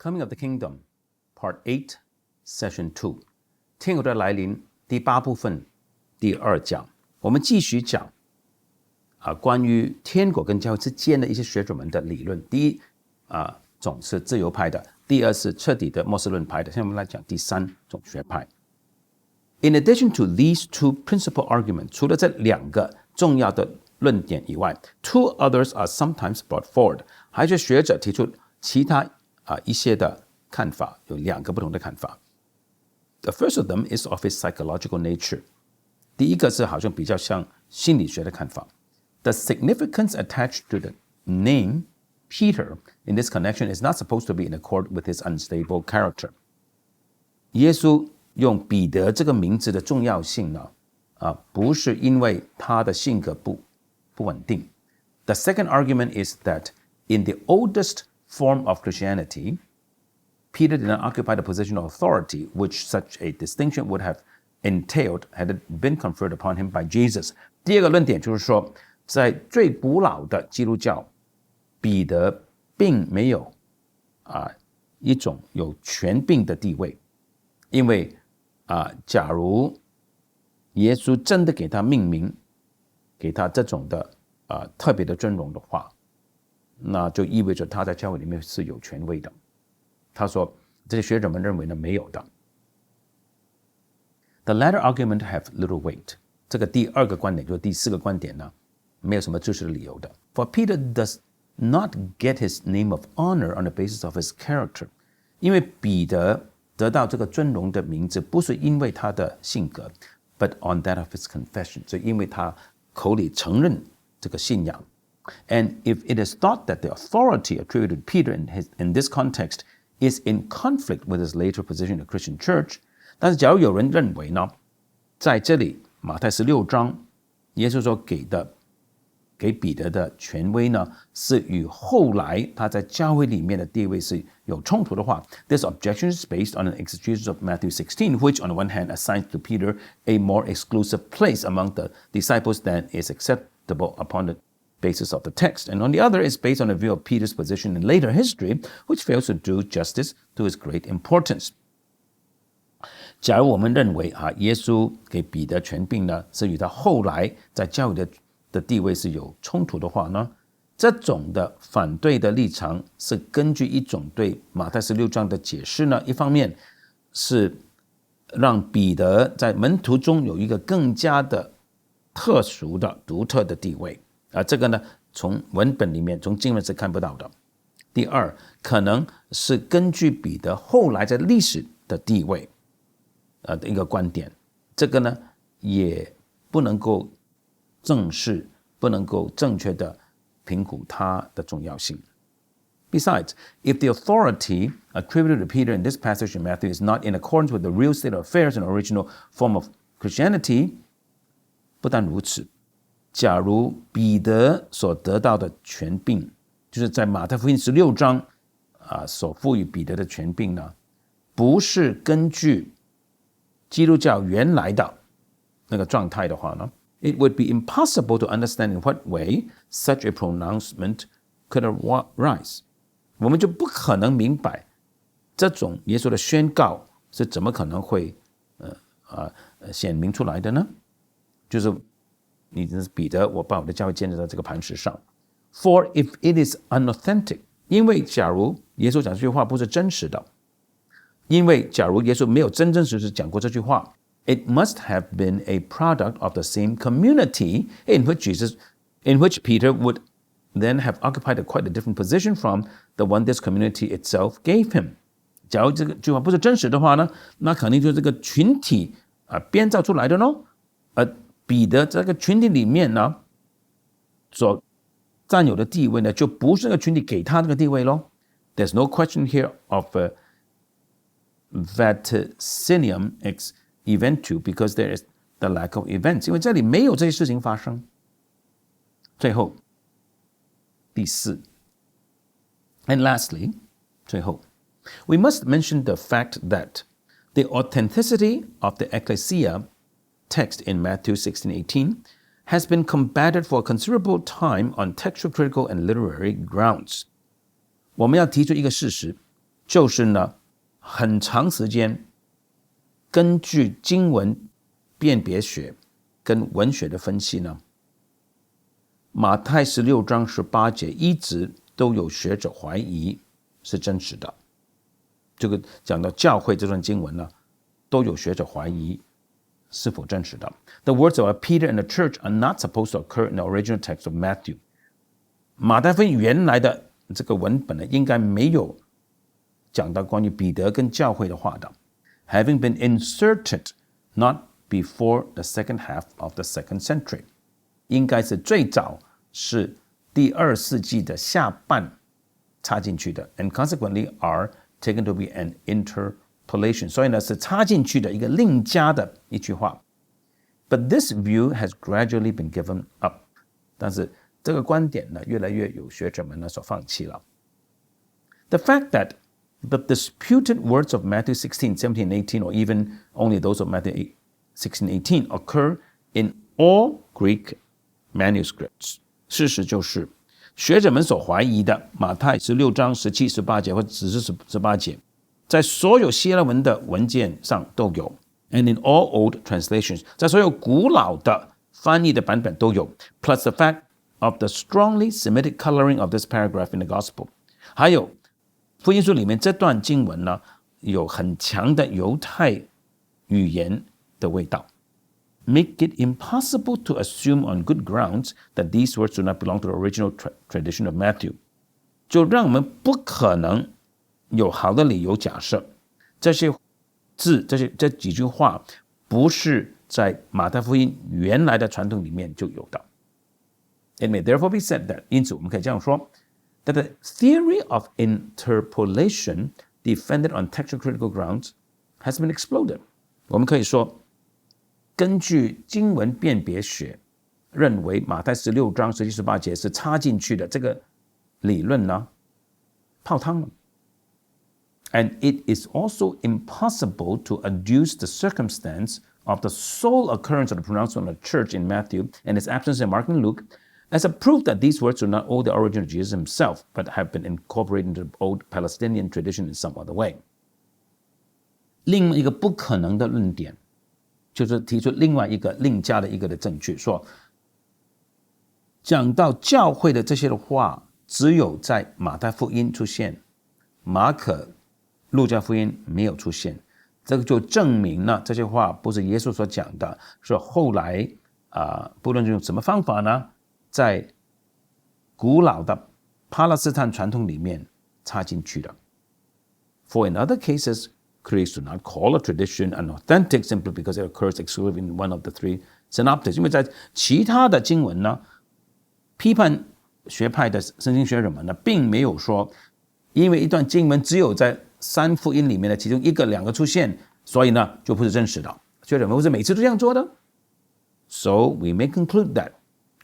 Coming of the Kingdom, Part 8, Session 2， 天国的来临第8部分第2讲，我们继续讲关于天国跟教会之间的一些学者们的理论。第一种是自由派的，第二是彻底的末世论派的。现在我们来讲第3种学派。In addition to these two principal arguments， 除了这2个重要的论点以外 ，two others are sometimes brought forward， 还有学者提出其他一些的看法，有2个不同的看法。The first of them is of its psychological nature。第一个是好像比较像心理学的看法。The significance attached to the name Peter in this connection is not supposed to be in accord with his unstable character。耶稣用彼得这个名字的重要性呢，不是因为他的性格不稳定。The second argument is that in the oldest form of Christianity, Peter did not occupy the position of authority which such a distinction would have entailed had it been conferred upon him by Jesus。 第二个论点就是说，在最古老的基督教，彼得并没有一种有权柄的地位，因为假如耶稣真的给他命名，给他这种的特别的尊荣的话，那就意味着他在教会里面是有权威的。他说这些学者们认为呢，没有的。The latter argument have little weight。 这个第2个观点就是第4个观点呢，没有什么支持的理由的。For Peter does not get his name of honor on the basis of his character。 因为彼得得到这个尊荣的名字不是因为他的性格， but on that of his confession， 所以因为他口里承认这个信仰。And if it is thought that the authority attributed to Peter in this context is in conflict with his later position in the Christian church， 但是假如有人认为呢，在这里马太16章耶稣说给彼得的权威呢，是与后来他在教会里面的地位是有冲突的话， this objection is based on an exegesis of Matthew 16, which on the one hand assigns to Peter a more exclusive place among the disciples than is acceptable upon the basis of the text, and on the other is based on a view of Peter's position in later history, which fails to do justice to his great importance。 假如我们认为耶稣给彼得权柄呢，是与他后来在教会的地位是有冲突的话呢，这种的反对的立场是根据一种对马太16章的解释呢，一方面是让彼得在门徒中有一个更加的特殊的独特的地位，这个呢从文本里面从经文是看不到的。第二，可能是根据彼得后来在历史的地位的一个观点，这个呢也不能够正视，不能够正确的评估它的重要性。Besides, if the authority attributed to Peter in this passage in Matthew is not in accordance with the real state of affairs in the original form of Christianity， 不但如此，假如彼得所得到的权柄，就是在马太福音16章所赋予彼得的权柄呢，不是根据基督教原来的那个状态的话呢， it would be impossible to understand in what way such a pronouncement could arise。 我们就不可能明白这种耶稣的宣告是怎么可能会显明出来的呢？就是你是彼得，我把我的教会建立在这个磐石上。 For if it is unauthentic， 因为假如耶稣讲这句话不是真实的，因为假如耶稣没有真真实实讲过这句话， it must have been a product of the same community in which Peter would then have occupied quite a different position from the one this community itself gave him。 假如这个句话不是真实的话呢，那肯定就是这个群体编造出来的呢。彼得这个群体里面呢，所占有的地位呢，就不是那个群体给他那个地位咯。 There's no question here of vaticinium ex eventu because there is the lack of events， 因为这里没有这些事情发生。最后第4 and lastly， 最后 we must mention the fact that the authenticity of the ecclesia text in Matthew 16:18 has been combated for a considerable time on textual, critical, and literary grounds。 我们要提出一个事实，就是呢，很长时间根据经文辨别学跟文学的分析呢，马太16章18节一直都有学者怀疑是真实的。这个讲到教会这段经文呢，都有学者怀疑是否真实的。The words of Peter and the church are not supposed to occur in the original text of Matthew. 马太福音原来的这个文本呢，应该没有讲到关于彼得跟教会的话的。Having been inserted not before the second half of the second century. 应该是最早是第2世纪的下半插进去的 and consequently are taken to be an interpolation. 所以呢，是插进去的一个另加的一句话。But this view has gradually been given up. 但是这个观点呢，越来越有学者们呢所放弃了。The fact that the disputed words of Matthew 16, 17, 18, or even only those of Matthew 16, 18 occur in all Greek manuscripts. 事实就是学者们所怀疑的马太16章17、18节或只是18节，在所有希腊文的文件上都有 and in all old translations 在所有古老的翻译的版本都有 plus the fact of the strongly Semitic coloring of this paragraph in the gospel 还有福音书里面这段经文呢有很强的犹太语言的味道make it impossible to assume on good grounds that these words do not belong to the original tradition of Matthew 就让我们不可能有好的理由假设这些字这几句话不是在马太福音原来的传统里面就有的 It may therefore be said that 因此我们可以这样说 that the theory of interpolation defended on textual critical grounds has been exploded 我们可以说根据经文辨别学认为马太16章17、18节是插进去的这个理论呢泡汤了And it is also impossible to adduce the circumstance of the sole occurrence of the pronouncement of the church in Matthew and its absence in Mark and Luke as a proof that these words do not owe the origin of Jesus himself, but have been incorporated into the old Palestinian tradition in some other way. 另外一个不可能的论点，就是提出另外一个另加的一个的证据，说讲到教会的这些的话，只有在马太福音出现，马可路加福音没有出现，这个就证明了这些话不是耶稣所讲的，是后来不论用什么方法呢，在古老的巴勒斯坦传统里面插进去的。For in other cases, critics do not call a tradition unauthentic simply because it occurs exclusively in one of the three synoptics. 因为在其他的经文呢，批判学派的圣经学者们呢，并没有说，因为一段经文只有在三福音里面的其中一个、两个出现，所以呢就不是真实的。学者们不是每次都这样做的。So we may conclude that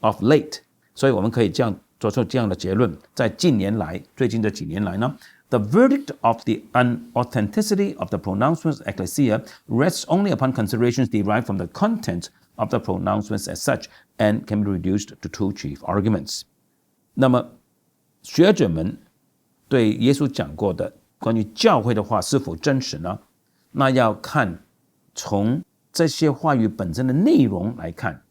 of late， 所以我们可以这样做出这样的结论，在近年来，最近这几年来呢。The verdict of the unauthenticity of the pronouncements ecclesia rests only upon considerations derived from the content of the pronouncements as such and can be reduced to two chief arguments. 那么学者们对耶稣讲过的关于教会的话是否真实呢？那要看从这些话语本身的内容来看，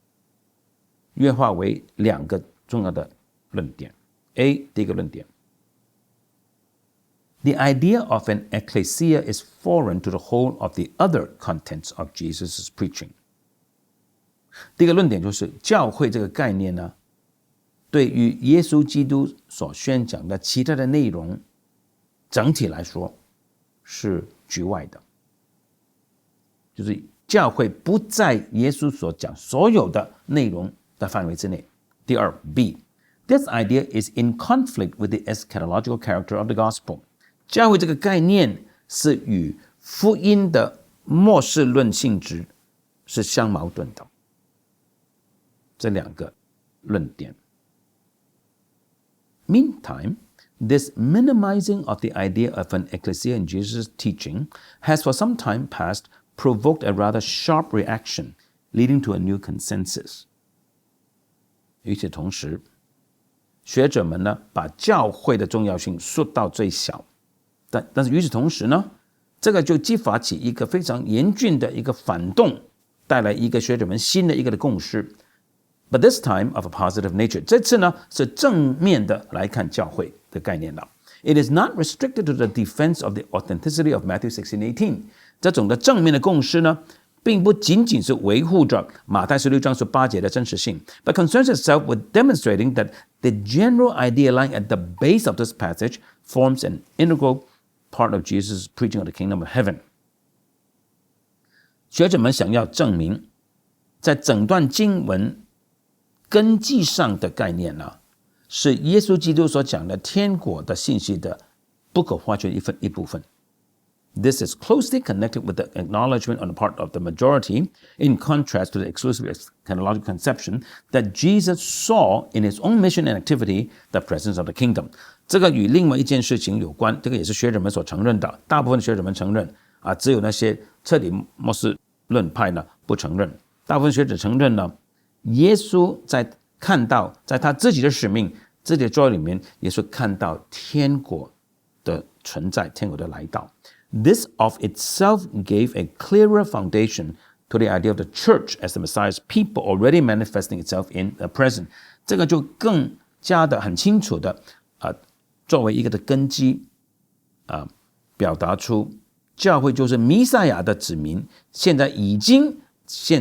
约化为两个重要的论点。A 第一个论点。The idea of an ecclesia is foreign to the whole of the other contents of Jesus' preaching. 第一个论点就是教会这个概念呢，对于耶稣基督所宣讲的其他的内容，整体来说是局外的，就是教会不在耶稣所讲所有的内容的范围之内。第二 B，This idea is in conflict with the eschatological character of the gospel.教会这个概念是与福音的末世论性质是相矛盾的，这两个论点。Meantime, this minimizing of the idea of an ecclesia in Jesus' teaching has for some time past provoked a rather sharp reaction, leading to a new consensus. 与此同时，学者们呢把教会的重要性缩到最小。但是与此同时呢，这个就激发起一个非常严峻的一个反动，带来一个学者们新的一个的共识。But this time of a positive nature， 这次呢是正面的来看教会的概念了。It is not restricted to the defense of the authenticity of Matthew 16:18。这种的正面的共识呢，并不仅仅是维护着马太16章18节的真实性 ，but concerns itself with demonstrating that the general idea lying at the base of this passage forms an integral part of Jesus' preaching of the kingdom of heaven。学者们想要证明，在整段经文根基上的概念呢，是耶稣基督所讲的天国的信息的不可或缺的一部分。This is closely connected with the acknowledgement on the part of the majority, in contrast to the exclusive eschatological conception, that Jesus saw in his own mission and activity the presence of the kingdom。这个与另外一件事情有关，这个也是学者们所承认的。大部分学者们承认只有那些彻底末世论派呢不承认。大部分学者承认呢，耶稣在看到在他自己的使命、自己的作为里面，耶稣看到天国的存在，天国的来到。This of itself gave a clearer foundation to the idea of the church as the Messiah's people already manifesting itself in the present。这个就更加的很清楚的作为一个的根基表达出教会就是弥赛亚的子民，现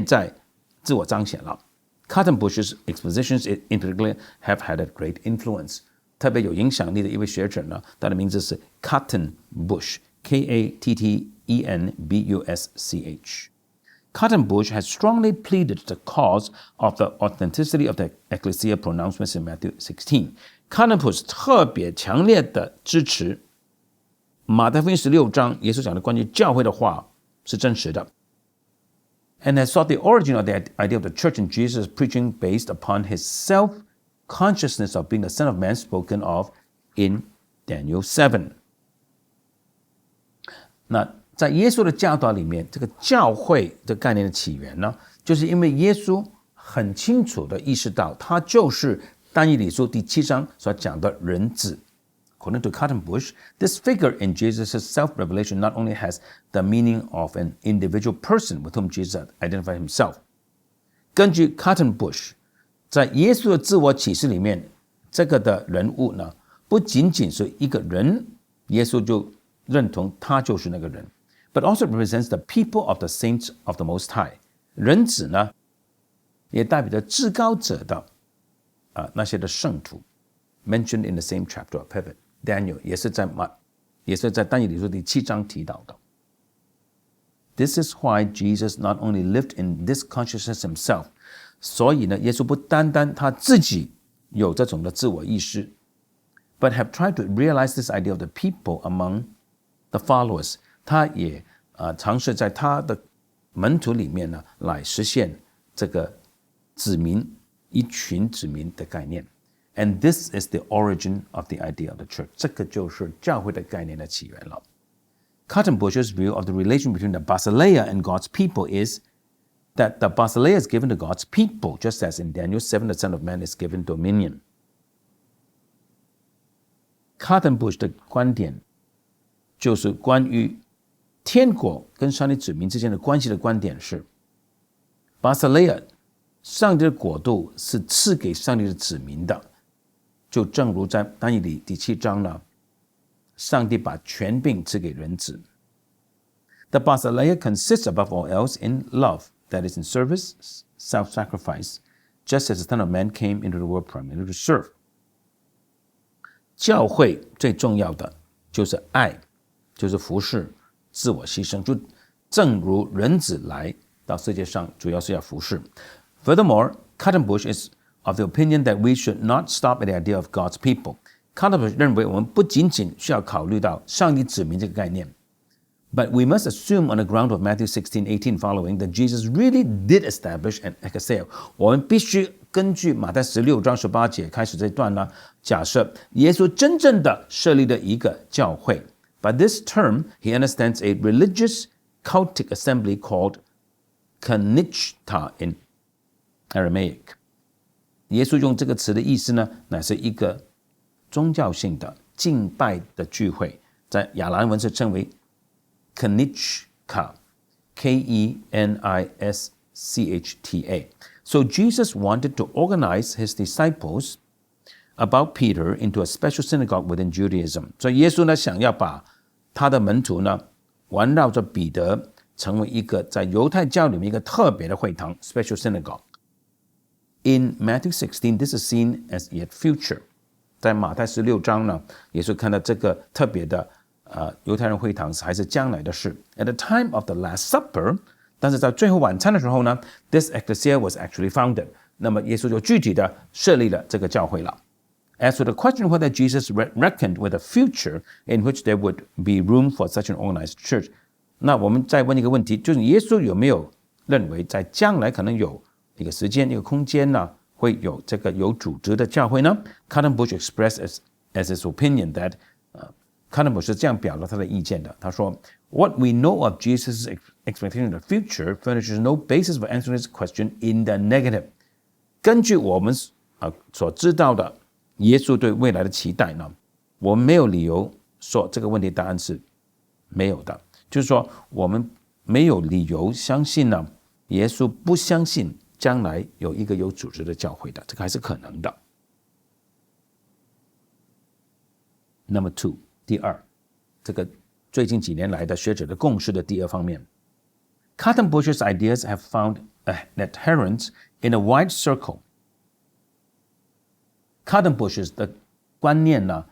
在自我彰显了。Cotton Bush's expositions in particular have had a great influence。特别有影响力的一位学者呢，他的名字是 Cotton Bush。K-A-T-T-E-N-B-U-S-C-H。Cotton Bush has strongly pleaded the cause of the authenticity of the ecclesia pronouncements in Matthew 16。Cotton Bush 特别强烈的支持马太福音16章耶稣讲的关于教会的话是真实的。And has sought the origin of the idea of the church in Jesus' preaching based upon his self-consciousness of being the Son of Man spoken of in Daniel 7。那在耶稣的教导里面，这个教会的概念的起源呢，就是因为耶稣很清楚的意识到，他就是但以理书第7章所讲的人子。According to Cotton Bush, this figure in Jesus' self-revelation not only has the meaning of an individual person with whom Jesus identified himself。根据 Cotton Bush， 在耶稣的自我启示里面，这个的人物呢，不仅仅是一个人，耶稣就认同他就是那个人 ，but also represents the people of the saints of the Most High。人子呢，也代表着至高者的那些的圣徒 ，mentioned in the same chapter of Daniel， 也是在但以理书第7章提到的。This is why Jesus not only lived in this consciousness himself， 所以呢，耶稣不单单他自己有这种的自我意识 ，but have tried to realize this idea of the people among the followers。他也尝试在他的门徒里面呢，来实现这个子民一群子民的概念。And this is the origin of the idea of the church。这个就是教会的概念的起源了。Cotton Bush's view of the relation between the basileia and God's people is that the basileia is given to God's people, just as in Daniel 7, the Son of Man is given dominion。Cotton Bush 的观点就是关于天国跟上帝子民之间的关系的观点是 ，basileia 上帝的国度是赐给上帝的子民的。就正如在但以理第7章呢，上帝把权柄赐给人子。The basileia consists above all else in love, that is in service, self-sacrifice, just as the Son of Man came into the world primarily to serve。教会最重要的就是爱，就是服侍，自我牺牲，就正如人子来到世界上主要是要服侍。Furthermore, Cotton Bush is of the opinion that we should not stop at the idea of God's people。 Cotton Bush 认为我们不仅仅需要考虑到上帝子民这个概念 ，but we must assume on the ground of Matthew 16:18 following that Jesus really did establish an ecclesia。我们必须根据马太16章18节开始这段呢，假设耶稣真正的设立了一个教会。By this term, he understands a religious cultic assembly called Kanishta in Aramaic。耶稣用这个词的意思呢，乃是一个宗教性的敬拜的聚会，在亚兰文是称为 Kenichta, K-E-N-I-S-C-H-T-A. So Jesus wanted to organize his disciples about Peter into a special synagogue within Judaism. 所以耶稣呢想要把他的门徒呢环绕着彼得，成为一个在犹太教里面一个特别的会堂 special synagogue. In Matthew 16, this is seen as yet future. 在马太16章呢，耶稣看到这个特别的犹太人会堂还是将来的事。At the time of the Last Supper, 但是在最后晚餐的时候呢 this ecclesia was actually founded. 那么耶稣就具体的设立了这个教会了。As to the question whether Jesus reckoned with a future in which there would be room for such an organized church, 那我们再问一个问题，就是耶稣有没有认为在将来可能有一个时间、一个空间呢，会有这个有组织的教会呢 ？Kaltenbusch expressed as his opinion that Kaltenbusch 是这样表达他的意见的，他说 ：“What we know of Jesus' expectation of the future furnishes no basis for answering this question in the negative。”根据我们所知道的耶稣对未来的期待呢，我们没有理由说这个问题答案是没有的，就是说我们没有理由相信呢，耶稣不相信将来有一个有组织的教会的，这个还是可能的。Number 2， 第二，这个最近几年来的学者的共识的第二方面 ，Kaltenbusch's ideas have found adherents in a wide circle。Kaltenbusch 的观念呢，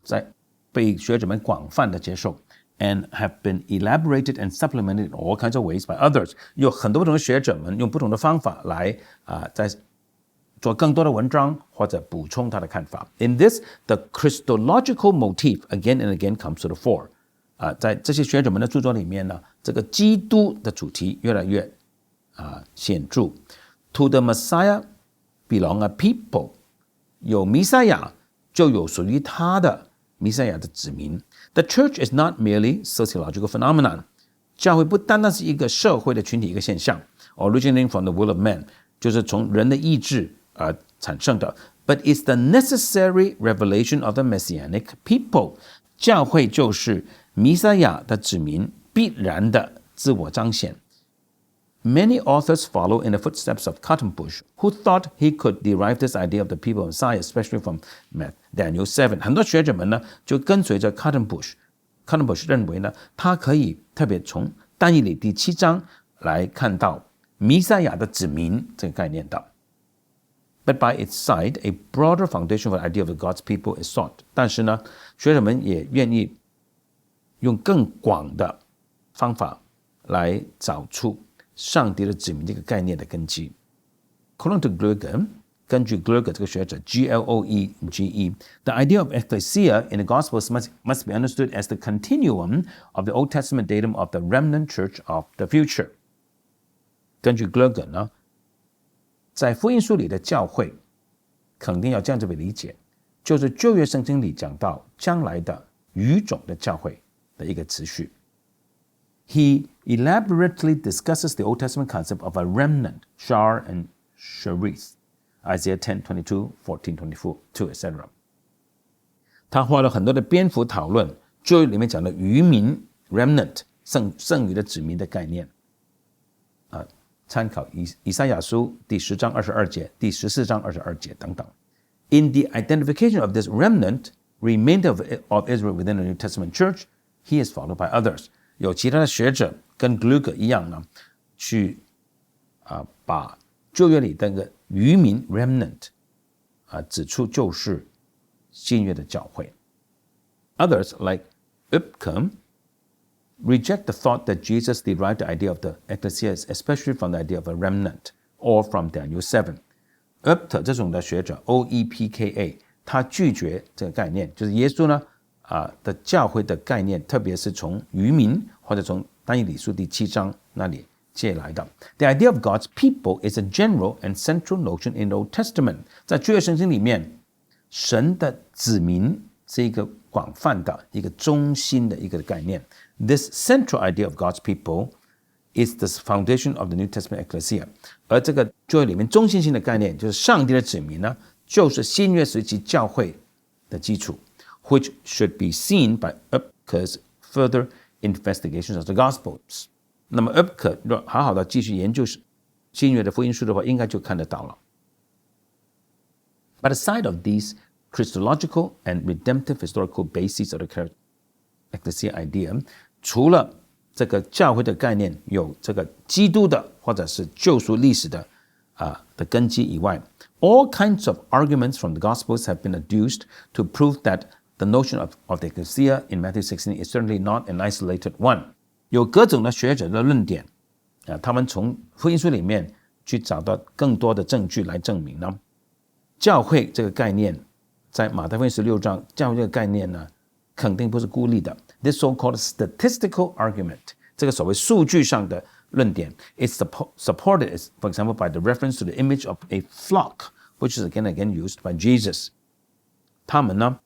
在被学者们广泛的接受 ，and have been elaborated and supplemented in all kinds of ways by others。有很多不同的学者们用不同的方法来在做更多的文章或者补充他的看法。In this, the Christological motif again and again comes to the fore。在这些学者们的著作里面呢，这个基督的主题越来越显著。To the Messiah belong a people。有弥赛亚，就有属于他的弥赛亚的子民。The church is not merely sociological phenomenon。教会不单单是一个社会的群体，一个现象 ，originating from the will of man， 就是从人的意志而产生的。But it's the necessary revelation of the messianic people。教会就是弥赛亚的子民必然的自我彰显。Many authors follow in the footsteps of Kaltenbusch, who thought he could derive this idea of the people of Messiah, especially from Daniel 7. 很多学者们呢，就跟随着 Kaltenbusch 认为呢，他可以特别从但以理第7章来看到弥赛亚的子民这个概念的。But by its side, a broader foundation for the idea of God's people is sought. 但是呢，学者们也愿意用更广的方法来找出上帝的子民这个概念的根基。According to Gloeger， 根据 Gloeger 这个学者 Gloege， the idea of ecclesia in the Gospels must be understood as the continuum of the Old Testament datum of the remnant church of the future。根据 Gloeger 呢，在福音书里的教会肯定要这样子被理解，就是旧约圣经里讲到将来的语种的教会的一个持续。He elaborately discusses the Old Testament concept of a remnant, Shar and Sharith, Isaiah 10:22, 14:22, etc. 他花了很多的篇幅讨论旧约里面讲的余民 remnant 剩余的子民的概念。参考以赛亚书第10章22节、第14章22节等等。In the identification of this remnant, remainder of Israel within the New Testament church, he is followed by others。有其他的学者跟 Gloeger 一样呢，去把旧约里的那个余民 remnant 指出就是新约的教会。Others like Upcombe reject the thought that Jesus derived the idea of the ecclesia, especially from the idea of a remnant or from Daniel 7。Upcombe 这种的学者 OEPKA， 他拒绝这个概念，就是耶稣呢的教会的概念，特别是从余民或者从但以理书第7章那里借来的。The idea of God's people is a general and central notion in the Old Testament。在旧约圣经里面，神的子民是一个广泛的、一个中心的一个概念。This central idea of God's people is the foundation of the New Testament ecclesia。而这个旧约里面中心性的概念，就是上帝的子民呢，就是新约时期教会的基础。Which should be seen by Epicurus further investigations of the Gospels。那么 Epicurus 若好好的继续研究新约的福音书的话，应该就看得到了。But aside of these Christological and redemptive historical bases of the ecclesia idea， 除了这个教会的概念有这个基督的或者是救赎历史的根基以外， all kinds of arguments from the Gospels have been adduced to prove that the notion of the ecclesia in Matthew 16 is certainly not an isolated one。 有各种的学者的论点他们从福音书里面去找到更多的证据来证明呢，教会这个概念在马太福音16章，教会这个概念呢肯定不是孤立的。 This so-called statistical argument， 这个所谓数据上的论点 is supported, for example, by the reference to the image of a flock, which is again and again used by Jesus。 他们呢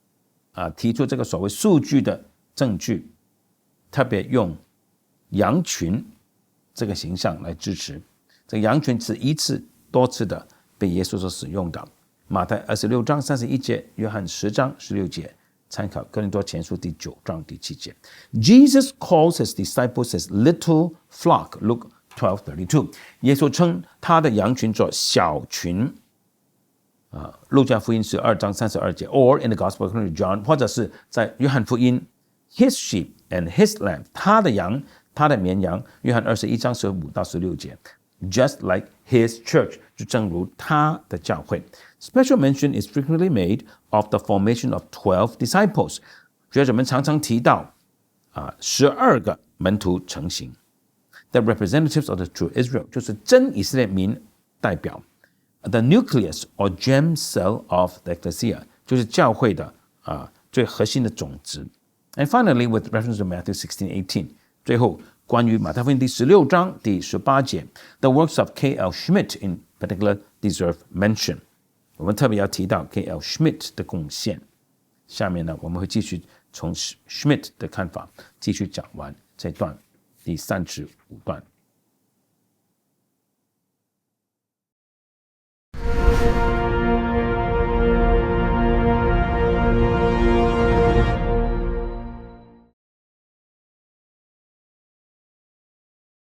提出这个所谓数据的证据，特别用羊群这个形象来支持。这个羊群是一次多次的被耶稣所使用的。马太26章31节，约翰10章16节，参考哥林多前书第9章第7节。 Jesus calls his disciples his little flock, Luke 12:32。 耶稣称他的羊群做小群。路加福音12章32节 or in the Gospel according to John， 或者是在约翰福音 his sheep and his lamb， 他的羊他的绵羊，约翰21章15到16节。 just like his church， 就正如他的教会。 Special mention is frequently made of the formation of 12 disciples。 学者们常常提到12个门徒成型。 The representatives of the true Israel， 就是真以色列民代表。 The nucleus or germ cell of the ecclesia， 就是教会的最核心的种子。 And finally, with reference to Matthew 16:18， 最后关于马太福音第16章第18节 ，the works of K.L. Schmidt in particular deserve mention。 我们特别要提到 K.L. Schmidt 的贡献。下面呢，我们会继续从 Schmidt 的看法继续讲完这段第35段。